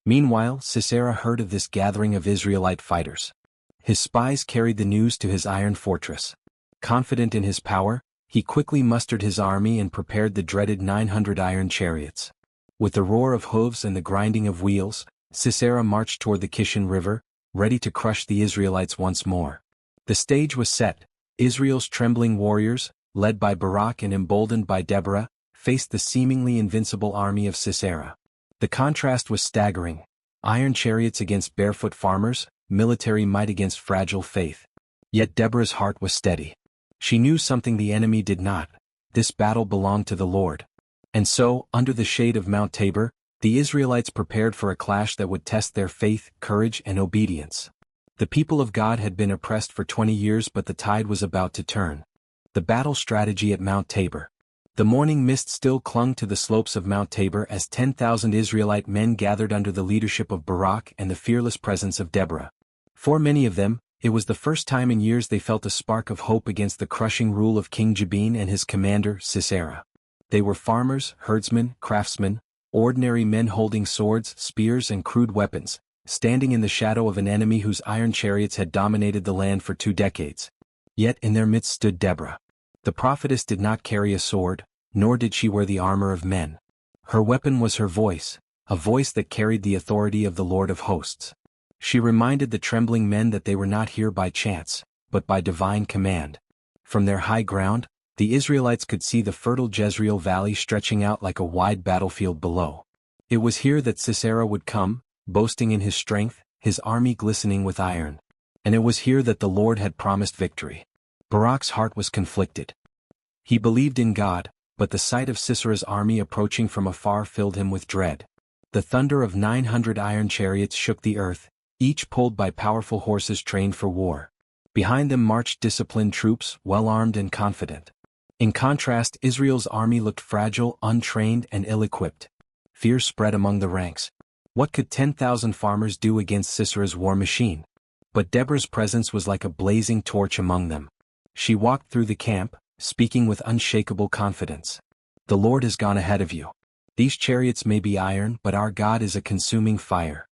Meanwhile, Sisera heard of this gathering of Israelite fighters. His spies carried the news to his iron fortress. Confident in his power, he quickly mustered his army and prepared the dreaded 900 iron chariots. With the roar of hooves and the grinding of wheels, Sisera marched toward the Kishon River, ready to crush the Israelites once more. The stage was set. Israel's trembling warriors, led by Barak and emboldened by Deborah, faced the seemingly invincible army of Sisera. The contrast was staggering. Iron chariots against barefoot farmers, military might against fragile faith. Yet Deborah's heart was steady. She knew something the enemy did not. This battle belonged to the Lord. And so, under the shade of Mount Tabor, the Israelites prepared for a clash that would test their faith, courage, and obedience. The people of God had been oppressed for 20 years, but the tide was about to turn. The battle strategy at Mount Tabor. The morning mist still clung to the slopes of Mount Tabor as 10,000 Israelite men gathered under the leadership of Barak and the fearless presence of Deborah. For many of them, it was the first time in years they felt a spark of hope against the crushing rule of King Jabin and his commander, Sisera. They were farmers, herdsmen, craftsmen, ordinary men holding swords, spears, and crude weapons, standing in the shadow of an enemy whose iron chariots had dominated the land for 2 decades. Yet in their midst stood Deborah. The prophetess did not carry a sword, nor did she wear the armor of men. Her weapon was her voice, a voice that carried the authority of the Lord of hosts. She reminded the trembling men that they were not here by chance, but by divine command. From their high ground, the Israelites could see the fertile Jezreel valley stretching out like a wide battlefield below. It was here that Sisera would come, boasting in his strength, his army glistening with iron. And it was here that the Lord had promised victory. Barak's heart was conflicted. He believed in God, but the sight of Sisera's army approaching from afar filled him with dread. The thunder of 900 iron chariots shook the earth, each pulled by powerful horses trained for war. Behind them marched disciplined troops, well-armed and confident. In contrast, Israel's army looked fragile, untrained, and ill-equipped. Fear spread among the ranks. What could 10,000 farmers do against Sisera's war machine? But Deborah's presence was like a blazing torch among them. She walked through the camp, speaking with unshakable confidence. The Lord has gone ahead of you. These chariots may be iron, but our God is a consuming fire.